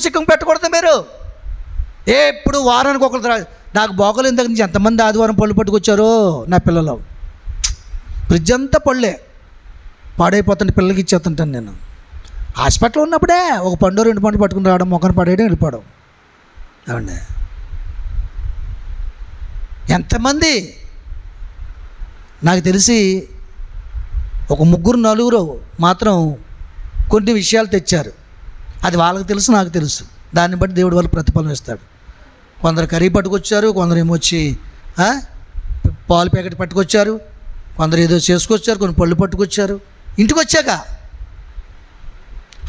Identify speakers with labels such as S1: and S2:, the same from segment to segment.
S1: చిక్కం పెట్టకూడదు మీరు. ఎప్పుడు వారానికి ఒకరు. నాకు బాగోలేదు ఇంతకు నుంచి ఎంతమంది ఆదివారం పళ్ళు పట్టుకొచ్చారో నా పిల్లలు. ఫ్రిడ్జ్ అంతా పళ్ళే పాడైపోతుంటే పిల్లలకి ఇచ్చేస్తుంటాను నేను. హాస్పిటల్లో ఉన్నప్పుడే ఒక పండు 2 పండు పట్టుకుని రావడం, మొక్కను పడేయడం, వెళ్ళిపోవడం. ఏమండి ఎంతమంది నాకు తెలిసి ఒక 3-4 మాత్రం కొన్ని విషయాలు తెచ్చారు. అది వాళ్ళకి తెలుసు, నాకు తెలుసు. దాన్ని బట్టి దేవుడు వాళ్ళు ప్రతిఫలం ఇస్తాడు. కొందరు కర్రీ పట్టుకొచ్చారు, కొందరు ఏమో వచ్చి పాలు ప్యాకెట్ పట్టుకొచ్చారు, కొందరు ఏదో చేసుకొచ్చారు, కొన్ని పళ్ళు పట్టుకొచ్చారు. ఇంటికి వచ్చాక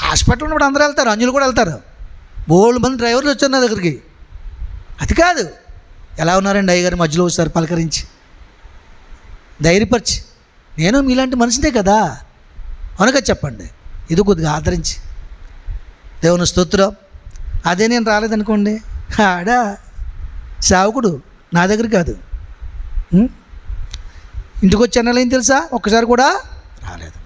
S1: హాస్పిటల్ ఉన్నప్పుడు అందరూ వెళ్తారు, అంజులు కూడా వెళ్తారు. బోల్డ్ మంది డ్రైవర్లు వచ్చారు నా దగ్గరికి. అది కాదు, ఎలా ఉన్నారండి అయ్యగారు మధ్యలో వచ్చారు పలకరించి, ధైర్యపరిచి, నేను మీలాంటి మనిషినే కదా అవునుగా చెప్పండి, ఇది కొద్దిగా ఆదరించి. దేవుని స్తోత్రం. అదే నేను రాలేదనుకోండి, ఆడా సేవకుడు నా దగ్గర కాదు. ఇంటికి వచ్చి అన్నలేం తెలుసా, ఒక్కసారి కూడా రాలేదు.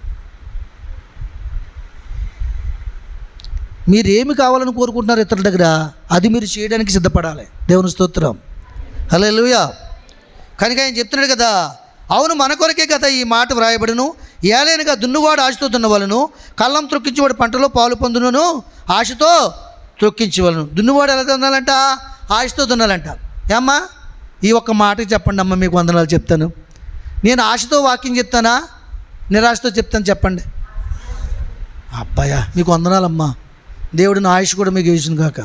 S1: మీరేమి కావాలని కోరుకుంటున్నారు ఇతరుల దగ్గర, అది మీరు చేయడానికి సిద్ధపడాలి. దేవుని స్తోత్రం. హల్లెలూయా. కనుక ఆయన చెప్తున్నాడు కదా, అవును మన కొరకే కదా ఈ మాట వ్రాయబడును, ఏలైనగా దున్నువాడు ఆశతో దున్నవలను, కళ్ళం త్రొక్కించేవాడు పంటలో పాలు పొందును, ఆశతో త్రొక్కించవలను. దున్నువాడు ఎలా దున్నాలంట, ఆశతో దున్నాలంట. ఏమ్మా ఈ ఒక్క మాటకి చెప్పండి అమ్మ, మీకు వందనాలు చెప్తాను. నేను ఆశతో వాక్యం చెప్తానా, నిరాశతో చెప్తాను చెప్పండి. అబ్బాయా మీకు వందనాలమ్మా, దేవుడు నా ఆయుష్ కూడా మీకు వేసును కాక.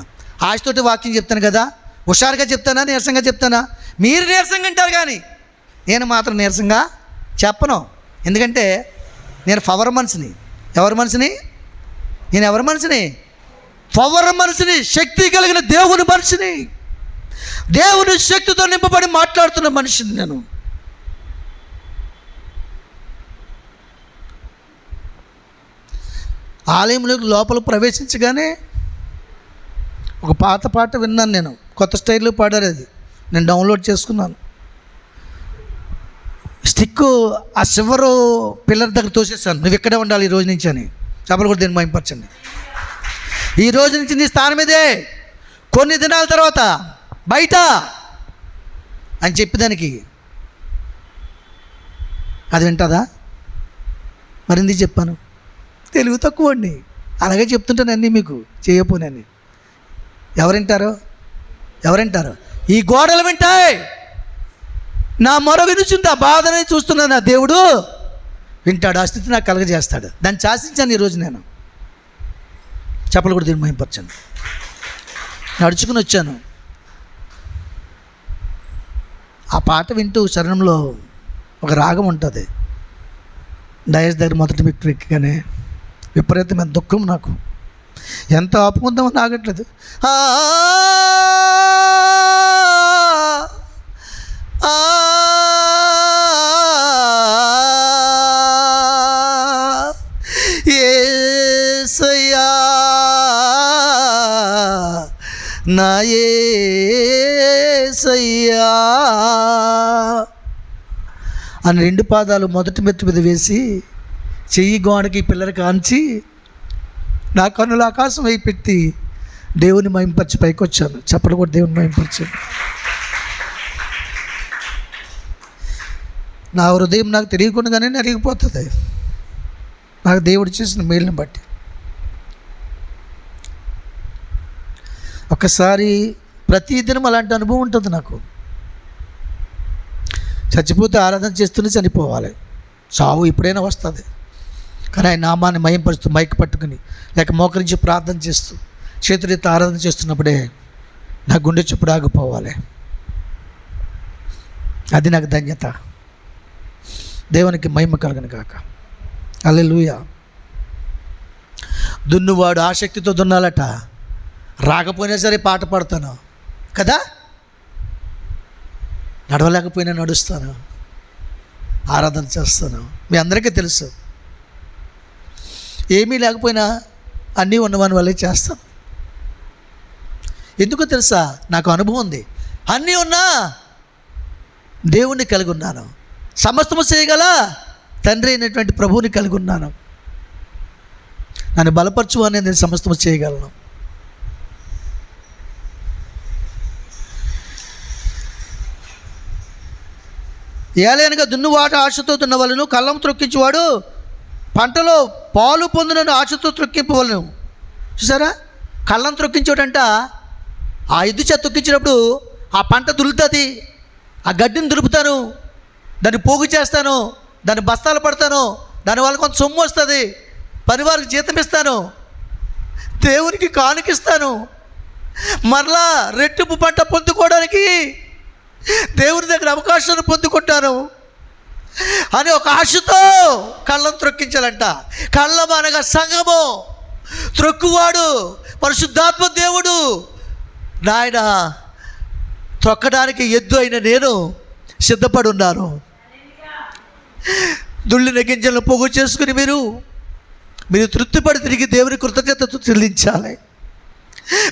S1: ఆశతోటి వాక్యం చెప్తాను కదా, హుషారుగా చెప్తానా, నీరసంగా చెప్తానా? మీరు నీరసంగా అంటారు కానీ నేను మాత్రం నీరసంగా చెప్పను. ఎందుకంటే నేను పవర్ మనిషిని. ఎవరి మనిషిని? నేను ఎవరి మనిషిని? పవర్ మనిషిని, శక్తి కలిగిన దేవుని మనిషిని, దేవుని శక్తితో నింపబడి మాట్లాడుతున్న మనిషిని నేను. ఆలయంలోకి లోపల ప్రవేశించగానే ఒక పాత పాట విన్నాను నేను, కొత్త స్టైల్లో పాడారు. అది నేను డౌన్లోడ్ చేసుకున్నాను. స్టిక్ ఆ చివరు పిల్లర్ దగ్గర తోసేసాను, నువ్వు ఇక్కడే ఉండాలి ఈ రోజు నుంచి అని. చెప్పలు కూడా దీన్ని మహింపరచండి. ఈ రోజు నుంచి నీ స్థానం ఇదే, కొన్ని దినాల తర్వాత బయట అని చెప్పేదానికి అది వింటుందా? మరి ఎందుకు చెప్పాను? తెలివి తక్కువ అండి, అలాగే చెప్తుంటాను అన్నీ మీకు చేయపోనని. ఎవరింటారు? ఈ గోడలు వింటాయి. నా మొర వినుచుంది, ఆ బాధనే చూస్తున్నా నా దేవుడు వింటాడు, ఆ స్థితి నాకు కలగజేస్తాడు. దాన్ని శాసించాను ఈరోజు నేను. చెప్పలు కూడా దీన్ని మహింపరచాను. నడుచుకుని వచ్చాను. ఆ పాట వింటూ శరణంలో ఒక రాగం ఉంటుంది. డయస్ దగ్గర మొదటి మెట్టు ఎక్కగానే విపరీతమైన దుఃఖం, నాకు ఎంత ఆపుకుందామో నాగట్లేదు. యేసయ్యా నా యేసయ్యా అని 2 పాదాలు మొదటి మెట్టు మీద వేసి చెయ్యి గోడకి పిల్లలు కాంచి నా కన్నులు ఆకాశం అయి పెట్టి దేవుని మహింపరిచి పైకి వచ్చాను. చెప్పలు కూడా దేవుని మహింపరిచాను. నా హృదయం నాకు తెలియకుండానే నలిగిపోతుంది, నాకు దేవుడు చేసిన మేలుని బట్టి. ఒకసారి ప్రతిదినం అలాంటి అనుభవం ఉంటుంది నాకు. చచ్చిపోతే ఆరాధన చేస్తూనే చనిపోవాలి, చావు ఎప్పుడైనా వస్తుంది. కానీ ఆయన నామాన్ని మహింపరుస్తూ మైక్ పట్టుకుని లేక మోకరించి ప్రార్థన చేస్తూ చేతులెత్తి ఆరాధన చేస్తున్నప్పుడే నా గుండె చప్పుడు ఆగిపోవాలి. అది నాకు ధన్యత. దేవునికి మహిమ కలుగును గాక. హల్లెలూయా. దున్నువాడు ఆసక్తితో దున్నాలట. రాకపోయినా సరే పాట పాడతాను కదా, నడవలేకపోయినా నడుస్తాను, ఆరాధన చేస్తాను. మీ అందరికీ తెలుసు, ఏమీ లేకపోయినా అన్నీ ఉన్నవాని వల్లే చేస్తాను. ఎందుకో తెలుసా, నాకు అనుభవం ఉంది. అన్నీ ఉన్నా దేవుణ్ణి కలిగి ఉన్నాను, సమస్తము చేయగల తండ్రి అయినటువంటి ప్రభువుని కలిగి ఉన్నాను. నన్ను బలపరచు అని నేను సమస్తము చేయగలను. ఏలైనగా దున్నువాట ఆశతో దున్నవలను, కళ్ళం త్రొక్కించేవాడు పంటలో పాలు పొందునని ఆశతో త్రొక్కింపవలను. చూసారా, కళ్ళం త్రొక్కించేవాడంట ఆ ఎద్దు చేత తొక్కించినప్పుడు ఆ పంట దులుతుంది, ఆ గడ్డిని దులుపుతాను, దాన్ని పోగు చేస్తాను, దాన్ని బస్తాలు పడతాను, దానివల్ల కొంత సొమ్ము వస్తుంది, పనివారికి జీతం ఇస్తాను, దేవునికి కానుకిస్తాను, మరలా రెట్టింపు పంట పొందుకోవడానికి దేవుని దగ్గర అవకాశాన్ని పొందుకుంటాను అని ఒక ఆశతో కళ్ళం త్రొక్కించాలంట. కళ్ళం అనగా సంఘము, త్రొక్కువాడు పరిశుద్ధాత్మ దేవుడు. నాయన త్రొక్కడానికి ఎద్దు అయిన నేను సిద్ధపడి ఉన్నాను. దుళ్ళిన గింజలను పోగు చేసుకుని మీరు తృప్తిపడి తిరిగి దేవుని కృతజ్ఞతతో చెల్లించాలి.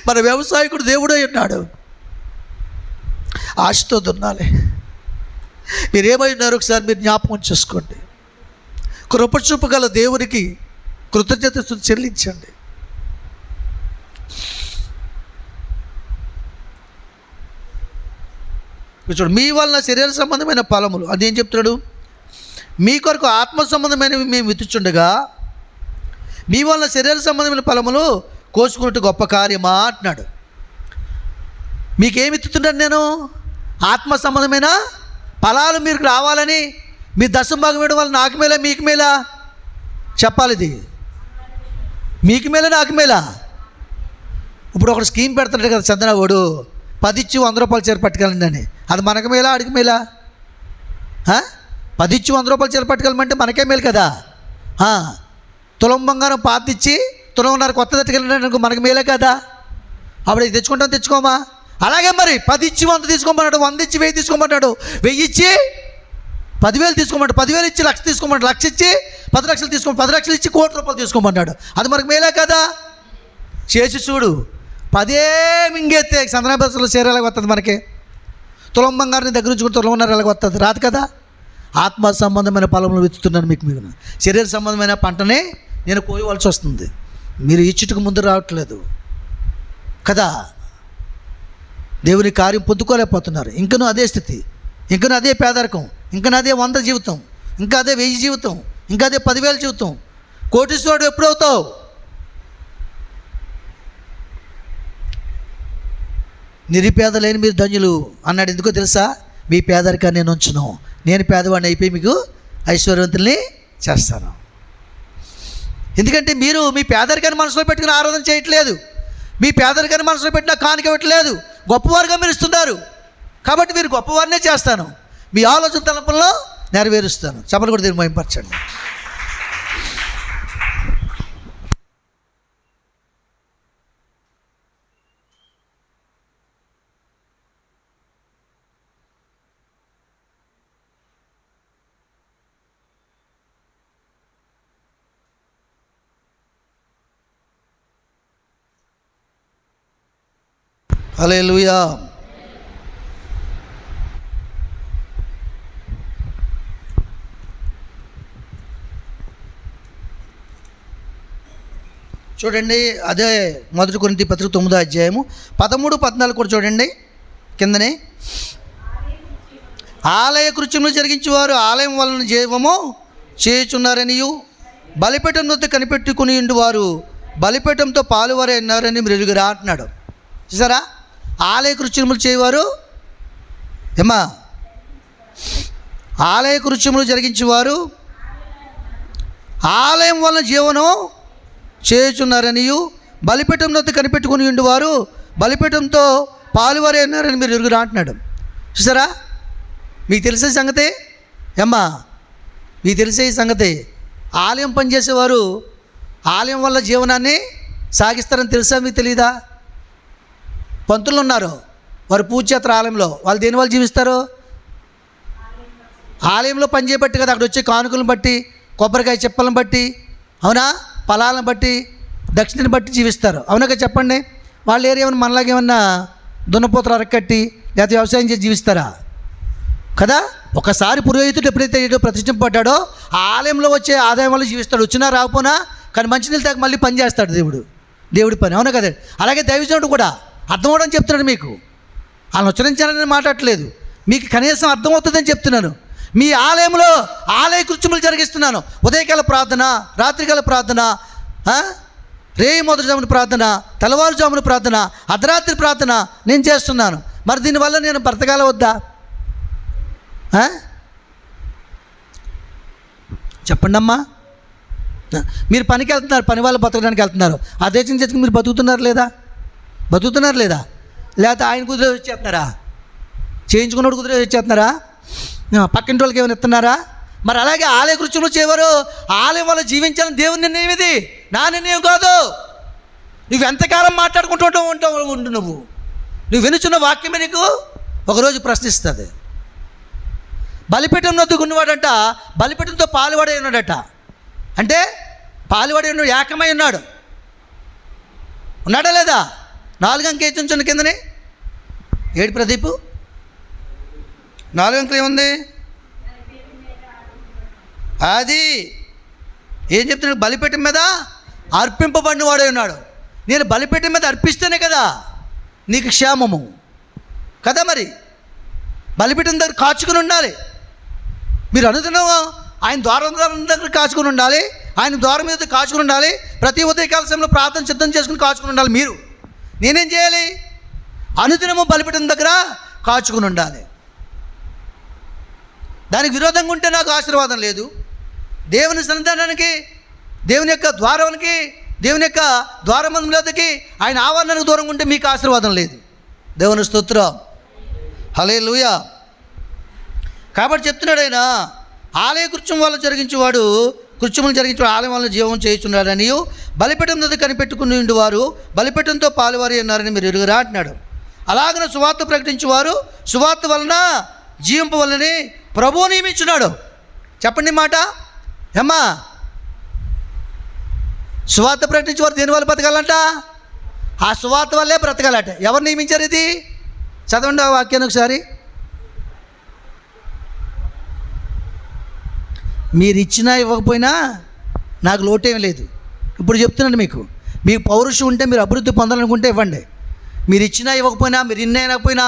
S1: మన వ్యవసాయకుడు దేవుడే ఉన్నాడు, ఆశతో దున్నాలి. మీరేమై ఉన్నారు ఒకసారి మీరు జ్ఞాపకం చేసుకోండి. కృపచూపగల దేవునికి కృతజ్ఞతతో చెల్లించండి. చూడు, మీ వలన శరీర సంబంధమైన ఫలములు, అదేం చెప్తున్నాడు, మీ కొరకు ఆత్మ సంబంధమైనవి మేము విత్తుచుండగా మీ వలన శరీర సంబంధమైన ఫలములు కోసుకున్నట్టు గొప్ప కార్యమా అంటున్నాడు. మీకేమి విత్తుతున్నాను నేను? ఆత్మ సంబంధమైన ఫలాలు మీకు రావాలని. మీ దశమ భాగం వేయడం వల్ల నాకు మేలా మీకు మేలా చెప్పాలి. ఇది మీకు మేలా నాకు మేలా? ఇప్పుడు ఒకడు స్కీమ్ పెడతాడు కదా చందనవాడు, 10 ఇచ్చి 100 రూపాయలు చీర పట్టుకెళ్ళండి అని. అది మనకు మేలా అడిగి మేలా? 10 ఇచ్చి 100 రూపాయలు చీర పట్టుకెళ్ళమంటే మనకే మేలు కదా. తులం బంగారం పాతిచ్చి తులంన్నర కొత్త తట్టుకెళ్ళండి మనకు మేలే కదా. అప్పుడు ఇది తెచ్చుకోమా? అలాగే మరి 10 ఇచ్చి 100 తీసుకోమన్నాడు, 100 ఇచ్చి 1000 తీసుకోమన్నాడు, 1000 ఇచ్చి 10,000 తీసుకోమన్నాడు, 10,000 ఇచ్చి 1,00,000 తీసుకోమన్నాడు, 1,00,000 ఇచ్చి 10 లక్షలు తీసుకోమన్నాడు, 10 లక్షలు ఇచ్చి 1,00,00,000 రూపాయలు తీసుకోమన్నాడు. అది మనకు మేలే కదా. చేసి చూడు, 10 మింగేస్తే సందనాభాసంలో చీర ఎలాగ వస్తుంది మనకి? తులం బంగారం దగ్గర నుంచి కూడా తులంన్నర ఎలాగ వస్తుంది? రాదు కదా. ఆత్మ సంబంధమైన ఫలములు విత్తుతున్నాను మీకు. శరీర సంబంధమైన పంటనే నేను కోయవలసి వస్తుంది. మీరు ఇచ్చుటకు ముందు రావట్లేదు కదా. దేవుని కార్యం పొందుకోలేకపోతున్నారు. ఇంకనూ అదే స్థితి, ఇంకనూ అదే పేదరికం, ఇంకనూ అదే 100 జీవితం, ఇంకా అదే 1000 జీవితం, ఇంకా అదే 10,000 జీవితం. కోటీశ్వరుడు ఎప్పుడవుతావు? నిరుపేద లేని మీరు ధన్యులు అన్నాడు. ఎందుకో తెలుసా? మీ పేదరికాన్ని నేను ఉంచును, నేను పేదవాడిని అయిపోయి మీకు ఐశ్వర్యవంతుల్ని చేస్తాను. ఎందుకంటే మీరు మీ పేదరికాన్ని మనసులో పెట్టుకుని ఆరాధన చేయట్లేదు, మీ పేదరికాన్ని మనసులో పెట్టిన కానుక పెట్టలేదు, గొప్పవారుగా మీరు ఇస్తున్నారు. కాబట్టి మీరు గొప్పవారినే చేస్తాను, మీ ఆలోచన తలంపుల్లో నెరవేరుస్తాను. చెప్పలు కూడా దీన్ని మహింపరచండి. హల్లెలూయా. చూడండి, అదే 1 కొరింథీ పత్రిక 9వ అధ్యాయము 13, 14 కూడా చూడండి. కిందనే ఆలయ కృత్యములు జరిగించేవారు ఆలయం వలన జీవము చేయుచున్నారనియు, బలిపీఠం వద్ద కనిపెట్టుకుని వారు బలిపీఠంతో పాలువారే అన్నారని మీరు ఎరుగురా అంటున్నాడు. చూసారా, ఆలయ కృత్యములు చేయవారు ఆలయ కృత్యములు జరిగించేవారు ఆలయం వలన జీవనం చేయుచున్నారనియు, బలిపీఠం వద్ద కనిపెట్టుకుని వారు బలిపీఠంతో పాలువారే అన్నారని మీరు ఎరుగురా అంటున్నాడు. చూసారా, మీకు తెలిసే సంగతే మీకు తెలిసే ఈ సంగతి. ఆలయం పనిచేసేవారు ఆలయం వల్ల జీవనాన్ని సాగిస్తారని తెలుసా? మీకు తెలీదా? పంతులు ఉన్నారు, వారు పూజ చేస్తారు ఆలయంలో. వాళ్ళు దేని వాళ్ళు జీవిస్తారు? ఆలయంలో పని చేయబట్టి కదా. అక్కడ వచ్చే కానుకలను బట్టి, కొబ్బరికాయ చెప్పలను బట్టి, అవునా, ఫలాలను బట్టి, దక్షిణని బట్టి జీవిస్తారు. అవునా చెప్పండి. వాళ్ళు ఏమన్నా మనలాగేమన్నా దున్నపోతలు అరకట్టి లేకపోతే వ్యవసాయం చేసి జీవిస్తారా? కదా. ఒకసారి పురోహితుడు ఎప్పుడైతే ప్రతిష్ఠింపబడ్డాడో ఆ ఆలయంలో వచ్చే ఆదాయం వల్ల జీవిస్తాడు. వచ్చినా రాకపోయినా కానీ మంచినీళ్ళు తాగి మళ్ళీ పని చేస్తాడు దేవుడి పని. అవునా కదా. అలాగే దైవజనుడు కూడా అర్థమవడం చెప్తున్నాడు మీకు. వాళ్ళని ఉచ్చరించాలని మాట్లాడట్లేదు, మీకు కనీసం అర్థమవుతుందని చెప్తున్నాను. మీ ఆలయంలో ఆలయ కృత్యములు జరిగిస్తున్నాను. ఉదయకాల ప్రార్థన, రాత్రికాల ప్రార్థన, రేయి మొదటి జామున ప్రార్థన, తెల్లవారుజామున ప్రార్థన, అర్ధరాత్రి ప్రార్థన నేను చేస్తున్నాను. మరి దీనివల్ల నేను బ్రతకాల వద్దా? చెప్పండి అమ్మా. మీరు పనికి వెళ్తున్నారు, పని వాళ్ళు బతకడానికి వెళ్తున్నారు. ఆ దేశం చేతికి మీరు బతుకుతున్నారు లేదా? లేకపోతే ఆయన కుదిరే వచ్చేస్తున్నారా? చేయించుకున్నోడు కుదిరే వచ్చేస్తున్నారా? పక్కింటి వాళ్ళకి ఏమైనా ఇస్తున్నారా? మరి అలాగే ఆలయ కృత్యములు చేయవారు. ఆలయం వల్ల జీవించాలని దేవుని నిర్ణయం ఇది, నా నిర్ణయం కాదు. నువ్వు ఎంతకాలం మాట్లాడుకుంటూ ఉండు. నువ్వు వినుచున్న వాక్యమే నీకు ఒకరోజు ప్రశ్నిస్తుంది. బలిపీఠం వద్దకు ఉన్నవాడంట బలిపీఠంతో పాలువాడే ఉన్నాడట. అంటే పాలువాడే ఉన్నాడు, ఏకమై ఉన్నాడా లేదా? 4 అంకె ఎత్తుంచున్న కిందని ఏడు ప్రదీపు 4 అంకెలు ఏముంది? అది ఏం చెప్తున్నాడు? బలిపీఠం మీద అర్పింపబడిన వాడే ఉన్నాడు. నేను బలిపీఠం మీద అర్పిస్తేనే కదా నీకు క్షేమము కదా. మరి బలిపీఠం దగ్గర కాచుకుని ఉండాలి. మీరు అనుదినం ఆయన ద్వారం దగ్గర కాచుకుని ఉండాలి, ఆయన ద్వారం మీద కాచుకుని ఉండాలి. ప్రతి ఉదయకాల సమయంలో ప్రార్థన సిద్ధం చేసుకుని కాచుకుని ఉండాలి. మీరు నేనేం చేయాలి? అనుదినము బలిపీఠం దగ్గర కాచుకుని ఉండాలి. దానికి విరోధంగా ఉంటే నాకు ఆశీర్వాదం లేదు. దేవుని సన్నిధానానికి, దేవుని యొక్క ద్వారానికి, దేవుని యొక్క ద్వారబంధములకి, ఆయన ఆవరణకు దూరంగా ఉంటే మీకు ఆశీర్వాదం లేదు. దేవుని స్తోత్రం, హల్లెలూయా. కాబట్టి చెప్తున్నాడు ఆయన, ఆలయ కృత్యం వల్ల కృత్యములు జరిగించేవాడు ఆలయం వల్ల జీవం చేయుచున్నాడని బలిపీఠం మీద కనిపెట్టుకుని ఉండేవారు బలిపీఠంతో పాలువారి అన్నారని మీరు ఎరుగురా అంటున్నాడు. అలాగనే సువార్త ప్రకటించేవారు సువార్త వలన జీవింపవలని ప్రభువు నియమించున్నాడు. చెప్పండి మాట ఏమ్మా. సువార్త ప్రకటించేవారు దేని వల్ల బ్రతకాలంట? ఆ సువార్త వల్లే బ్రతకాలట. ఎవరు నియమించారు ఇది? చదవండి ఆ వాక్యాన్ని ఒకసారి. మీరు ఇచ్చినా ఇవ్వకపోయినా నాకు లోటేం లేదు. ఇప్పుడు చెప్తున్నాను మీకు పౌరుషం ఉంటే, మీరు అభివృద్ధి పొందాలనుకుంటే ఇవ్వండి. మీరు ఇచ్చినా ఇవ్వకపోయినా, మీరు ఇన్నైనాకపోయినా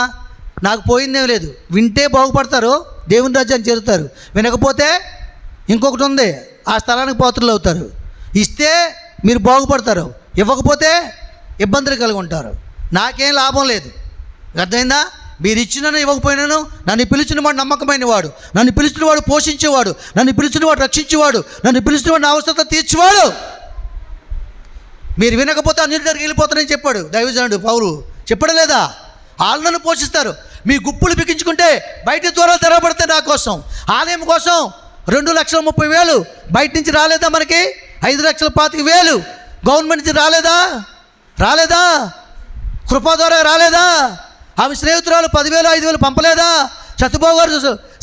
S1: నాకు పోయిందేం లేదు. వింటే బాగుపడతారు, దేవుని రాజ్యాన్ని చేరుతారు. వినకపోతే ఇంకొకటి ఉంది, ఆ స్థలానికి పాత్రలు అవుతారు. ఇస్తే మీరు బాగుపడతారు, ఇవ్వకపోతే ఇబ్బందులు కలిగి ఉంటారు. నాకేం లాభం లేదు. అర్థమైందా? మీరు ఇచ్చినను ఇవ్వకపోయినాను నన్ను పిలిచిన వాడు నమ్మకమైన వాడు, నన్ను పిలిచిన వాడు పోషించేవాడు, నన్ను పిలిచిన వాడు రక్షించేవాడు, నన్ను పిలిచిన వాడు నా అవసరత తీర్చేవాడు. మీరు వినకపోతే అన్నిటి దగ్గరికి వెళ్ళిపోతానని చెప్పాడు దైవజనుడు పౌలు. చెప్పడం లేదా? వాళ్ళు నన్ను పోషిస్తారు. మీ గుప్పులు బిగించుకుంటే బయట దూరాలు తెరవబడితే నా కోసం, ఆలయం కోసం 2,30,000 బయట నుంచి రాలేదా? మనకి 5,25,000 గవర్నమెంట్ నుంచి రాలేదా? కృపా ద్వారా రాలేదా? ఆమె స్నేహితురాలు 10,000 5,000 పంపలేదా? సత్తుబాబు గారు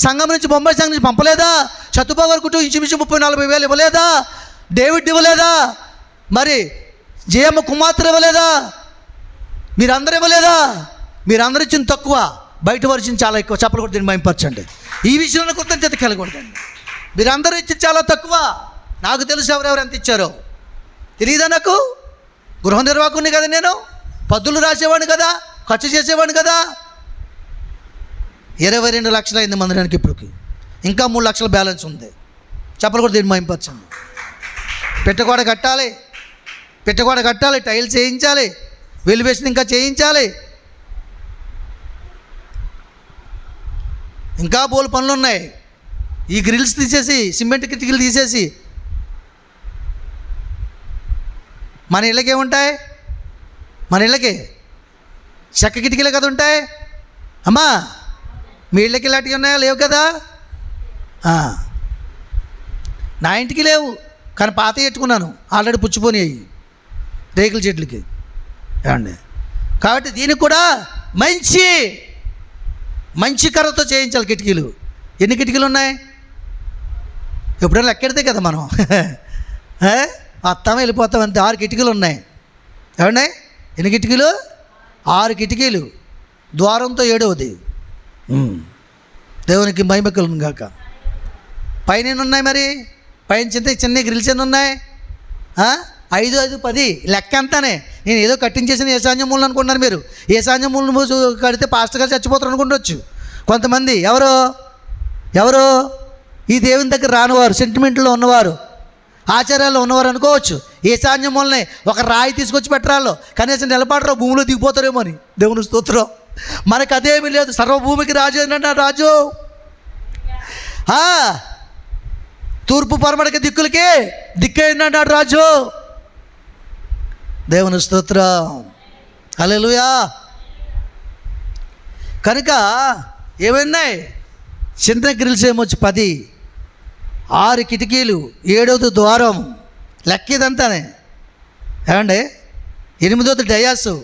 S1: సంఘం నుంచి, బొంబాయి సంఘం నుంచి పంపలేదా? సత్తుబాబు గారు కుటుంబం ఇంచుమించు 30,000-40,000 ఇవ్వలేదా? డేవిడ్ ఇవ్వలేదా? మరి జయమ్మ కుమార్తె ఇవ్వలేదా? మీరందరూ ఇవ్వలేదా? మీరందరూ ఇచ్చింది తక్కువ, బయట వరిచింది చాలా ఎక్కువ. చెప్పలు కూడా దీన్ని మయంపరచండి. ఈ విషయంలో కృతజ్ఞత కలగకూడదండి. మీరందరూ ఇచ్చింది చాలా తక్కువ. నాకు తెలుసు ఎవరెవరు ఎంత ఇచ్చారో. తెలియదా నాకు? గృహ నిర్వాహకుని కదా నేను, పద్దులు రాసేవాడిని కదా, ఖర్చు చేసేవాడిని కదా. 22 లక్షలు అయింది మందిరానికి ఇప్పటికి. ఇంకా 3 లక్షల బ్యాలెన్స్ ఉంది. చెప్పలు కూడా దీన్ని మయంపరచండి. పెట్టగోడ కట్టాలి, టైల్స్ చేయించాలి, వెలివేషన్ ఇంకా చేయించాలి, ఇంకా బోలు పనులు ఉన్నాయి. ఈ గ్రిల్స్ తీసేసి, సిమెంట్ కిటికీలు తీసేసి మన ఇళ్ళకి ఏముంటాయి? మన ఇళ్ళకి చెక్క కిటికీలే కదా ఉంటాయి. అమ్మా మీ ఇళ్ళకి ఇలాంటివి ఉన్నాయా? లేవు కదా. నా ఇంటికి లేవు, కానీ పాత పెట్టుకున్నాను, ఆల్రెడీ పుచ్చిపోయినాయి రేకుల చెట్లకి. ఏమండి? కాబట్టి దీనికి కూడా మంచి కర్రతో చేయించాలి కిటికీలు. ఎన్ని కిటికీలు ఉన్నాయి? ఎప్పుడైనా లెక్కెడితే కదా మనం అత్తామే వెళ్ళిపోతాం అంతే. 6 కిటికీలు ఉన్నాయి. ఏమండి? ఎన్ని కిటికీలు? 6 కిటికీలు, ద్వారంతో 7వది. దేవునికి మహిమ కలుగును గాక. పైన ఎన్ని ఉన్నాయి? మరి పైన చిన్న గ్రిల్స్ ఎన్ని ఉన్నాయి? 5, 5, 10 లెక్క అంతానే. నేను ఏదో కట్టించేసిన ఏసాన్యమూలను అనుకుంటున్నారు మీరు. ఏసాన్యమూలను కడితే పాస్టర్ గారు చచ్చిపోతారు అనుకుంటవచ్చు కొంతమంది. ఎవరు ఎవరు? ఈ దేవుని దగ్గర రానివారు, సెంటిమెంట్లో ఉన్నవారు, ఆచారాల్లో ఉన్నవారు అనుకోవచ్చు. ఏ సాధ్యం వల్లనే ఒక రాయి తీసుకొచ్చి పెట్టరాళ్ళు, కనీసం నిలబడరు, భూమిలో దిగిపోతారేమో అని. దేవుని స్తోత్రం. మనకు అదేమీ లేదు. సర్వభూమికి రాజు ఏంటంటే రాజు. తూర్పు పరమడికి దిక్కులకి దిక్కేంటన్నాడు రాజు. దేవుని స్తోత్రం. హల్లెలూయా. కనుక ఏమన్నాయి? చిన్న గ్రిల్స్ ఏమొచ్చి 10, 6 కిటికీలు, 7వ ద్వారం, లెక్క ఇదంతానే. ఏమండి? 8వ డయాసు,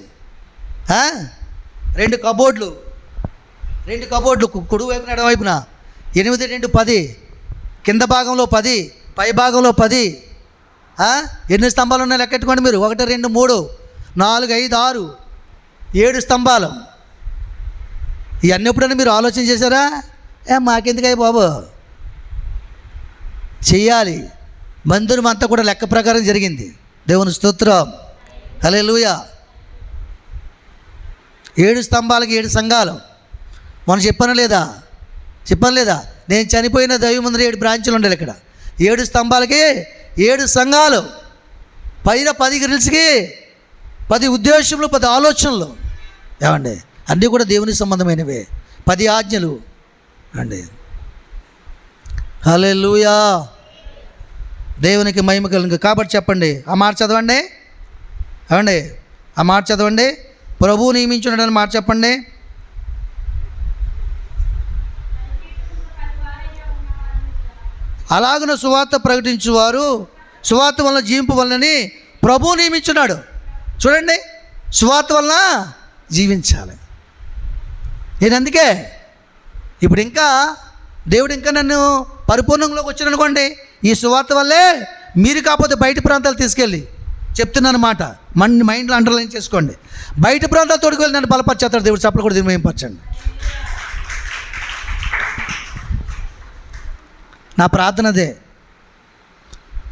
S1: 2 కబోర్డ్లు, కుడి వైపున ఎడమ వైపున. 8, 2, 10. కింద భాగంలో 10, పై భాగంలో 10. ఎన్ని స్తంభాలు ఉన్నాయి లెక్కెట్టుకోండి మీరు. 1, 2, 3, 4, 5, 6, 7 స్తంభాలు. ఇవన్నీ ఎప్పుడైనా మీరు ఆలోచన చేశారా? మాకెందుకయ్య బాబు, చెయ్యాలి. మందిరం అంతా కూడా లెక్క ప్రకారం జరిగింది. దేవుని స్తోత్రం. హల్లెలూయా. 7 స్తంభాలకి 7 సంఘాలు. మనం చెప్పాను లేదా? నేను చనిపోయిన దైవ మందిరం 7 బ్రాంచులు ఉండాలి ఇక్కడ. 7 స్తంభాలకి 7 సంఘాలు, పైన 10 గ్రిల్స్కి 10 ఉద్దేశములు, 10 ఆలోచనలు. ఏమండి? అన్నీ కూడా దేవునికి సంబంధమైనవే. 10 ఆజ్ఞలు అండి. హల్లెలూయా. దేవునికి మహిమ కలుగు. కాబట్టి చెప్పండి, ఆ మాట చదవండి. ఏమండి? ఆ మాట చదవండి. ప్రభువు నియమించున్నాడని మాట చెప్పండి. అలాగున సువార్త ప్రకటించువారు సువార్త వలన జీవింపు వలనని ప్రభువు నియమించున్నాడు. చూడండి, సువార్త వలన జీవించాలి. నేను అందుకే ఇప్పుడు ఇంకా దేవుడు ఇంకా నన్ను పరిపూర్ణంలోకి వచ్చాననుకోండి, ఈ సువార్త వల్లే. మీరు కాకపోతే బయట ప్రాంతాలు తీసుకెళ్ళి చెప్తున్నాను మాట, మైండ్లో అండర్లైన్ చేసుకోండి. బయట ప్రాంతాలు తోడుకెళ్ళి నన్ను బలపరిచేస్తాడు దేవుడు. చప్పలు కూడా దీనిమేంపరచండి. నా ప్రార్థనదే.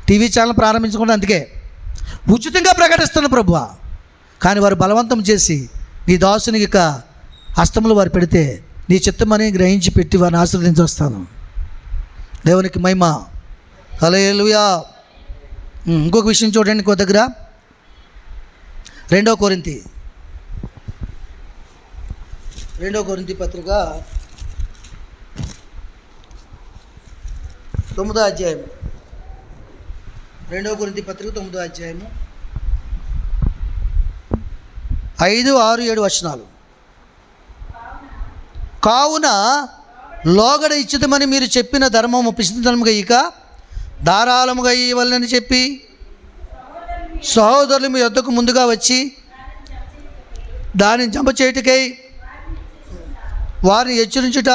S1: టీవీ ఛానల్ ప్రారంభించకుండా అందుకే ఉచితంగా ప్రకటిస్తున్న ప్రభువా. కానీ వారు బలవంతం చేసి నీ దాసునికి ఇక హస్తములు వారు పెడితే నీ చిత్తమని గ్రహించి పెట్టి వారిని ఆశీర్వదించి వస్తాను. దేవునికి మహిమ. హల్లెలూయా. ఇంకొక విషయం చూడండి, ఇంకో దగ్గర 2 కొరింథీ పత్రిక 9వ అధ్యాయం. 2 కొరింథీ పత్రిక 9వ అధ్యాయము 5, 6, 7 వచనాలు. కావున లోగడ ఇచ్చితమని మీరు చెప్పిన ధర్మము పిసితనముగా ఇక ధారాళముగా ఇవ్వాలని చెప్పి సహోదరులు మీ వద్దకు ముందుగా వచ్చి దానిని జమ చేయుటకై వారిని హెచ్చరించుట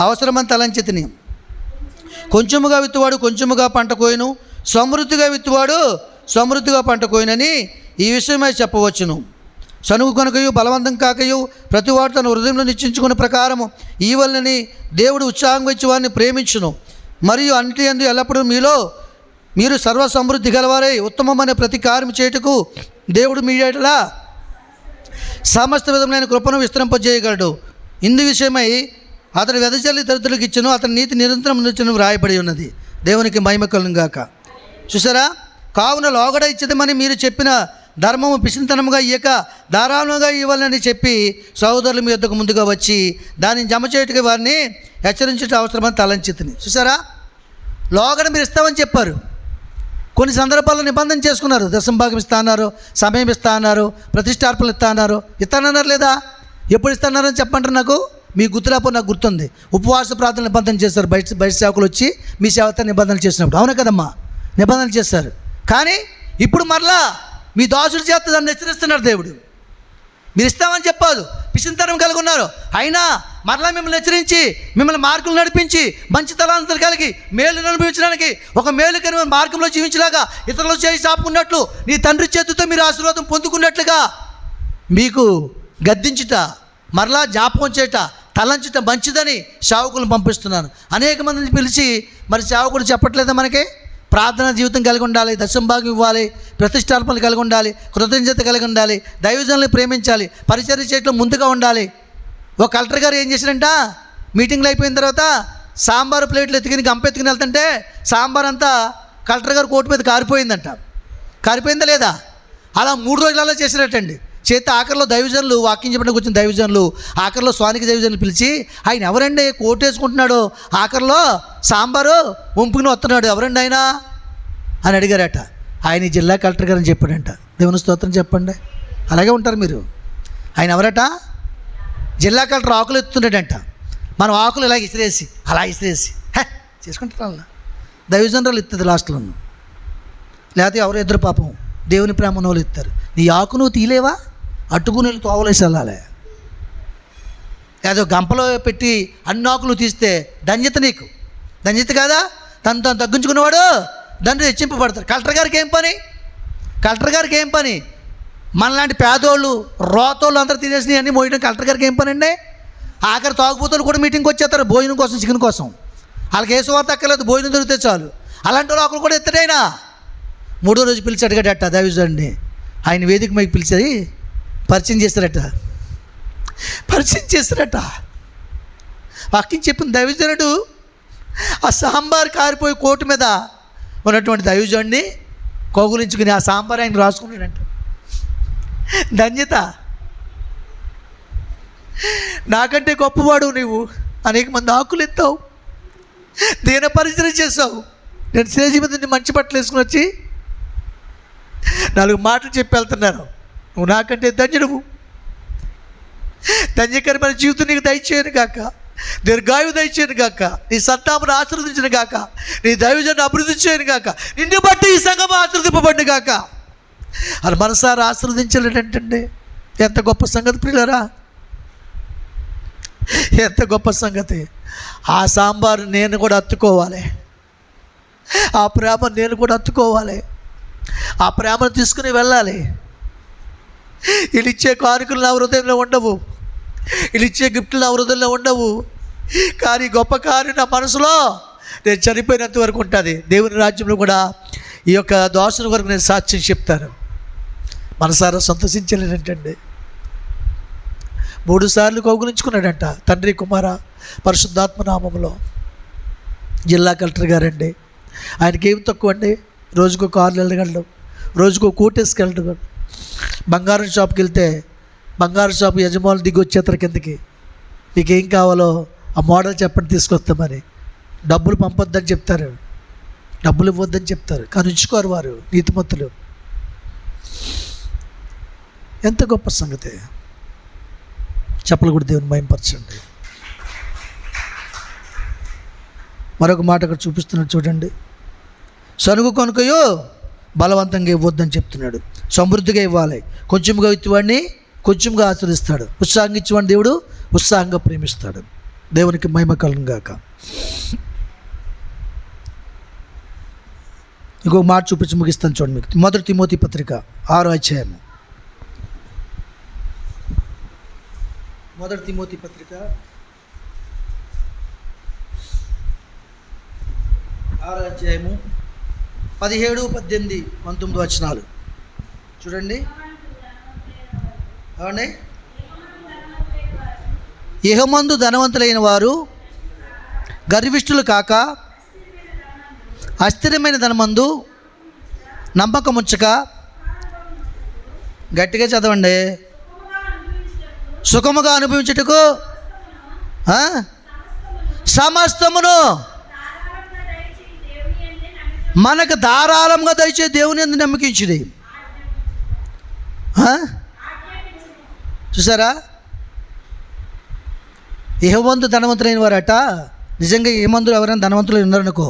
S1: అవసరమని తలంచితిని. కొంచెముగా విత్తువాడు కొంచెముగా పంట కోయును, సమృద్ధిగా విత్తువాడు సమృద్ధిగా పంట కోయునని ఈ విషయమై చెప్పవచ్చును. సనుగు కొనకయు బలవంతం కాకయు ప్రతివాడు తన హృదయంలో నిశ్చయించుకున్న ప్రకారము ఈ వలనని దేవుడు ఉత్సాహం వచ్చి వారిని ప్రేమించును. మరియు అన్నిటి యందు ఎల్లప్పుడూ మీరు సర్వ సమృద్ధి గలవారై ఉత్తమమైన ప్రతి కార్యం చేయుటకు దేవుడు మీ ఎడల సమస్త విధములైన కృపను విస్తరింపజేయగలడు. ఇందు విషయమై అతడు వెదజల్లి దరిద్రులకు ఇచ్చెను, అతని నీతి నిరంతరం నిలిచెను వ్రాయబడి ఉన్నది. దేవునికి మహిమ కలుగును గాక. చూసారా? కావున లోగడ ఇచ్చేదమని మీరు చెప్పిన ధర్మము పిసినితనముగా ఇయ్యక ధారాళంగా ఇవ్వాలని చెప్పి సహోదరులు మీ యొద్దకు ముందుగా వచ్చి దానిని జమ చేయుటకు వారిని హెచ్చరించుట అవసరమని తలంచితిని. చూసారా? లోగడ మీరు ఇస్తామని చెప్పారు. కొన్ని సందర్భాల్లో నిబంధన చేసుకున్నారు. దశంభాగం ఇస్తా అన్నారు, సమయం ఇస్తా అన్నారు, ప్రతిష్టార్పణలు ఇస్తా అన్నారు. ఇస్తానన్నారు లేదా? ఎప్పుడు ఇస్తానని చెప్పంటారు. నాకు మీ గుర్తులేకపోతే నాకు గుర్తుంది. ఉపవాస ప్రార్థన నిబంధన చేస్తారు. బయట సేవకులు వచ్చి మీ సేవతో నిబంధనలు చేసినప్పుడు. అవునా కదమ్మా? నిబంధనలు చేస్తారు. కానీ ఇప్పుడు మరలా మీ దాసుల చేత దాన్ని హెచ్చరిస్తున్నారు దేవుడు. మీరు ఇస్తామని చెప్పాదు, పిసినితనం కలిగి ఉన్నారు. అయినా మరలా మిమ్మల్ని హెచ్చరించి మిమ్మల్ని మార్గం నడిపించి మంచి తలాంతలు కలిగి మేలు అనుభవించడానికి ఒక మేలుకరమైన మార్గంలో జీవించలాగా ఇతరులు చేయి చాపుకున్నట్లు నీ తండ్రి చేతితో మీరు ఆశీర్వాదం పొందుకున్నట్లుగా మీకు గద్దించుట, మరలా జ్ఞాపకం చేయట, తలంచుట మంచిదని సేవకులను పంపిస్తున్నాను. అనేక మందిని పిలిచి మరి సేవకుడు చెప్పట్లేదా మనకి? ప్రార్థన జీవితం కలిగి ఉండాలి, దశంభాగం ఇవ్వాలి, ప్రతిష్టార్పణలు కలిగి ఉండాలి, కృతజ్ఞత కలిగి ఉండాలి, దైవజనులను ప్రేమించాలి, పరిచర్య చేయట్లో ముందుగా ఉండాలి. ఒక కలెక్టర్ గారు ఏం చేశారంట? మీటింగ్లు అయిపోయిన తర్వాత సాంబార్ ప్లేట్లు ఎత్తుకుని గంపెత్తుకుని వెళ్తుంటే సాంబార్ అంతా కలెక్టర్ గారు కోర్టు మీద కారిపోయిందంట. కారిపోయిందా లేదా? అలా 3 రోజులలో చేసినట్టండి. చేతి ఆఖరిలో దైవజనులు, వాక్యం చెప్పడానికి వచ్చిన దైవజనులు, ఆఖరిలో స్వానికి దైవజనులు పిలిచి, ఆయన ఎవరండి కోర్టు వేసుకుంటున్నాడు, ఆఖరిలో సాంబారు వంపుకుని వస్తున్నాడు, ఎవరండి ఆయన అని అడిగారట. ఆయన జిల్లా కలెక్టర్ గారు అని చెప్పాడంట. దేవుని స్తోత్రం చెప్పండి. అలాగే ఉంటారు మీరు. ఆయన ఎవరట? జిల్లా కలెక్టర్ ఆకులు ఎత్తున్నాడంట. మనం ఆకులు ఇలా ఇసిరేసి అలా ఇసిరేసి చేసుకుంటారు. అలా దైవజనరాలు ఇస్తుంది లాస్ట్లో. లేకపోతే ఎవరో ఇద్దరు పాపం దేవుని ప్రేమ వాళ్ళు ఇస్తారు. నీ ఆకు నువ్వు తీలేవా? అట్టుకుని వెళ్ళి తోవలేసి వెళ్ళాలి. ఏదో గంపలో పెట్టి అన్ని ఆకులు తీస్తే ధన్యత నీకు. ధన్యత కాదా? తను తగ్గించుకునేవాడు దాన్ని హెచ్చింపబడతారు. కలెక్టర్ గారికి ఏం పని? కలెక్టర్ గారికి ఏం పని? మనలాంటి పేదోళ్ళు, రోతోళ్ళు అందరూ తినేసి అన్నీ మోయడం కలెక్టర్ గారికి ఏం పని అండి? ఆఖరి తాగుబోతులు కూడా మీటింగ్కి వచ్చేస్తారు భోజనం కోసం, చికెన్ కోసం. వాళ్ళకి ఏ సువార్త అక్కర్లేదు, భోజనం దొరికితే చాలు. అలాంటి వాళ్ళు ఒకరు కూడా ఎత్తడైనా 3వ రోజు పిలిచి అడిగాడట దైవజనుడిని. ఆయన వేదిక మీకు పిలిచి పరిచయం చేస్తారట. వాక్యం చెప్పిన దైవజనుడు ఆ సాంబార్ కారిపోయి కోటు మీద ఉన్నటువంటి దైవజనుడిని కౌగులించుకుని ఆ సాంబార్ ఆయన రాసుకున్నాడంట. ధన్యత. నాకంటే గొప్పవాడు నీవు, అనేక మంది ఆకులు ఎత్తావు, దీన పరిచయం చేసావు. నేను స్టేజ్ మీద మంచి బట్టలు వేసుకుని వచ్చి 4 మాటలు చెప్పి వెళ్తున్నాను. నువ్వు నాకంటే ధన్యుడువు. ధన్యకరమైన జీవితం నీకు దయచేయను గాక, దీర్ఘాయువు దయచేయను గాక, నీ సంతాపను ఆశీర్వదించను గాక, నీ దైవజను అభివృద్ధి చేయను గాక, నిన్ను బట్టి ఈ సంఘం ఆశీర్వదింపబడిన గాక అని మనసారా ఆశీర్వదించలేడంటే ఎంత గొప్ప సంగతి ప్రియులారా, ఎంత గొప్ప సంగతి. ఆ సాంబారు నేను కూడా అత్తుకోవాలి, ఆ ప్రేమ నేను కూడా అత్తుకోవాలి, ఆ ప్రేమను తీసుకుని వెళ్ళాలి. వీళ్ళు ఇచ్చే కానుకలు నా హృదయంలో ఉండవు, వీళ్ళు ఇచ్చే గిఫ్ట్లు నా హృదయంలో ఉండవు, కానీ గొప్ప కార్యం నా మనసులో నేను చనిపోయినంత వరకు ఉంటుంది. దేవుని రాజ్యంలో కూడా ఈ యొక్క దోషణ వరకు నేను సాక్ష్యం చెప్తాను. మనసారా సంతోషించలేనంటండి. 3 సార్లు కౌగులించుకున్నాడంట తండ్రి, కుమార, పరిశుద్ధాత్మ నామములో. జిల్లా కలెక్టర్ గారండి, ఆయనకి ఏమి తక్కువ అండి? రోజుకో కార్లు వెళ్ళగలడు, రోజుకో కోటేసుకెళ్ళడు. బంగారం షాప్కి వెళ్తే బంగారం షాప్ యజమానులు దిగి వచ్చేస్తారు కిందకి, మీకు ఏం కావాలో ఆ మోడల్ చెప్పండి తీసుకొస్తామని. డబ్బులు పంపొద్దని చెప్తారు, డబ్బులు ఇవ్వద్దని చెప్తారు, కానీ ఉంచుకోరు వారు నీతిమంతులు. ఎంత గొప్ప సంగతి. చెప్పలు కూడా దేవుని మహిమపరచండి. మరొక మాట అక్కడ చూపిస్తున్నాడు చూడండి. సనుగు కొనుకయో బలవంతంగా ఇవ్వద్దని చెప్తున్నాడు. సమృద్ధిగా ఇవ్వాలి. కొంచెంగా ఇచ్చేవాడిని కొంచెంగా ఆచరిస్తాడు, ఉత్సాహంగా ఇచ్చేవాడిని దేవుడు ఉత్సాహంగా ప్రేమిస్తాడు. దేవునికి మహిమ కలుగును గాక. ఇంకొక మాట చూపించి ముగిస్తాను చూడండి మీకు. 1 తిమోతి పత్రిక 6వ అధ్యాయము. 1 తిమోతి పత్రిక 6వ అధ్యాయము 17, 18, 19 వచనాలు చూడండి. అవునండి. ఇహమందు ధనవంతులైన వారు గర్విష్ఠులు కాక అస్థిరమైన ధనమందు నమ్మకం ఉంచక, గట్టిగా చదవండి, సుఖముగా అనుభవించుటకు సమస్తమును మనకు ధారాళంగా దయచే దేవుని యందు నమ్మకించుడి. చూసారా, ఇహమందు ధనవంతులైన వారట. నిజంగా ఇహమందులు ఎవరైనా ధనవంతులు ఉన్నారనుకో,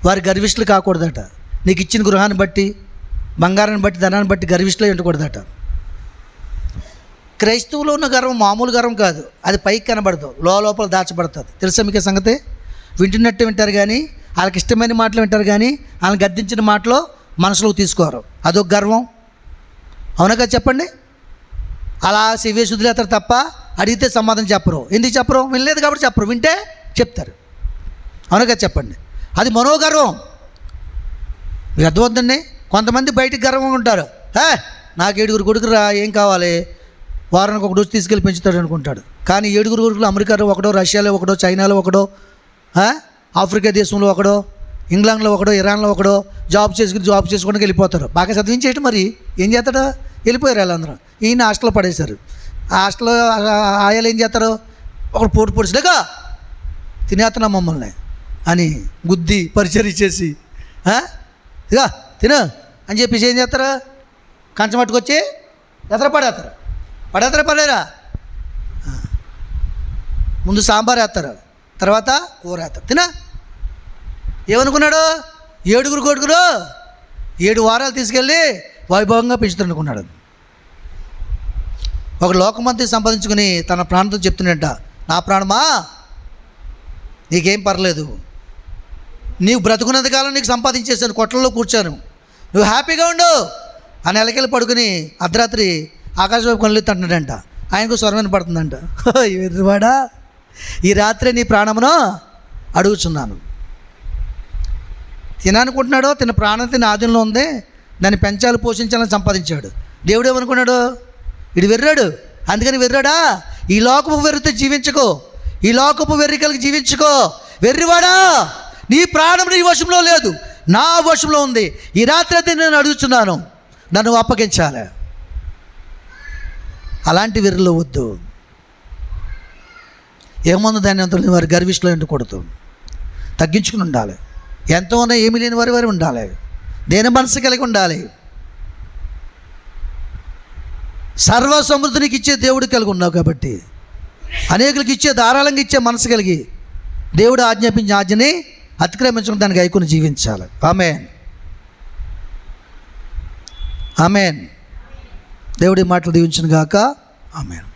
S1: వారి గర్విష్ఠులు కాకూడదట. నీకు ఇచ్చిన గృహాన్ని బట్టి, బంగారాన్ని బట్టి, ధనాన్ని బట్టి గర్విష్ఠులు ఉండకూడదట. క్రైస్తవులో ఉన్న గర్వం మామూలు గర్వం కాదు, అది పైకి కనబడదు, లోపల దాచబడుతుంది. తెలుసా మీకు సంగతి? వింటున్నట్టు వింటారు కానీ, వాళ్ళకి ఇష్టమైన మాటలు వింటారు కానీ, వాళ్ళని గద్దించిన మాటలు మనసులోకి తీసుకోరు. అదొక గర్వం. అవునగా చెప్పండి. అలా సివేసి వదిలేస్తారు తప్ప అడిగితే సమాధానం చెప్పరు. ఎందుకు చెప్పరు? వినలేదు కాబట్టి చెప్పరు, వింటే చెప్తారు. అవునగా చెప్పండి. అది మనోగర్వం. మీకు అర్థమవుతుందండి. కొంతమంది బయటికి గర్వంగా ఉంటారు. నాకు 7 కొడుకురా, ఏం కావాలి, వారానికి ఒక డోసు తీసుకెళ్ళి పెంచుతాడు అనుకుంటాడు. కానీ 7 కొడుకులు అమెరికాలో ఒకడో, రష్యాలో ఒకడో, చైనాలో ఒకడో, ఆఫ్రికా దేశంలో ఒకడో, ఇంగ్లాండ్లో ఒకడో, ఇరాన్లో ఒకడో జాబ్ చేసుకోవడానికి వెళ్ళిపోతారు. బాగా చదివించేయటం మరి ఏం చేస్తాడు? వెళ్ళిపోయారు వాళ్ళందరూ. ఈయన హాస్టల్లో పడేశారు. ఆ హాస్టల్లో ఆయాలు ఏం చేస్తారు? ఒకడు పోటు పొడిచిలేగా తినేస్తున్నాం మమ్మల్ని అని గుద్ది పరిచయం చేసి ఇక తిను అని చెప్పేసి ఏం చేస్తారు? కంచం పట్టుకొచ్చి ఎత్తర పడేరా. ముందు సాంబార్ వేస్తారు, తర్వాత కూర వేస్తారు. తినా ఏమనుకున్నాడు? 7 కొడుకులు 7 వారాలు తీసుకెళ్ళి వైభవంగా పెంచుతాడు అనుకున్నాడు. ఒక లోకమంతి సంపాదించుకుని తన ప్రాణంతో చెప్తున్నట్ట, నా ప్రాణమా నీకేం పర్లేదు, నీవు బ్రతుకున్నంత కాలం నీకు సంపాదించేసాను, కొట్లలో కూర్చాను, నువ్వు హ్యాపీగా ఉండు అని ఎలకెళ్ళి పడుకుని అర్ధరాత్రి ఆకాశం వైపు కళ్ళు అంటున్నాడంట. ఆయనకు స్వరం వినపడుతుందంట, ఎర్రివాడా ఈ రాత్రి నీ ప్రాణమును అడుగుచున్నాను. తిననుకుంటున్నాడో, తిన ప్రాణం తిన ఆధీనంలో ఉంది, దాన్ని పెంచాలి పోషించాలని సంపాదించాడు. దేవుడు ఏమనుకున్నాడు? ఇడు వెర్రాడు, అందుకని వెర్రాడా ఈ లోకపు వెర్రితో జీవించుకో, ఈ లోకపు వెర్రి కలిగి జీవించుకో. వెర్రివాడా నీ ప్రాణం నీ వశంలో లేదు, నా వశంలో ఉంది. ఈ రాత్రి అయితే నేను అడుగుతున్నాను, నన్ను అప్పగించాలి. అలాంటి వెర్రిలో వద్దు. ఏముంది దాన్ని అంత వారి గర్విష్లో ఎండకూడదు, తగ్గించుకుని ఉండాలి. ఎంతో ఉన్నా ఏమీ లేని వారి ఉండాలి, దేని మనసు కలిగి ఉండాలి. సర్వ సమృద్ధికి ఇచ్చే దేవుడు కలిగి ఉన్నావు కాబట్టి, అనేకులకి ఇచ్చే ధారాళంగా ఇచ్చే మనసు కలిగి దేవుడు ఆజ్ఞాపించే ఆజ్ఞని అతిక్రమించడం, దానికి ఐకుని జీవించాలి. ఆమెన్. దేవుడి మాటలు దీవించును గాక. ఆమెన్.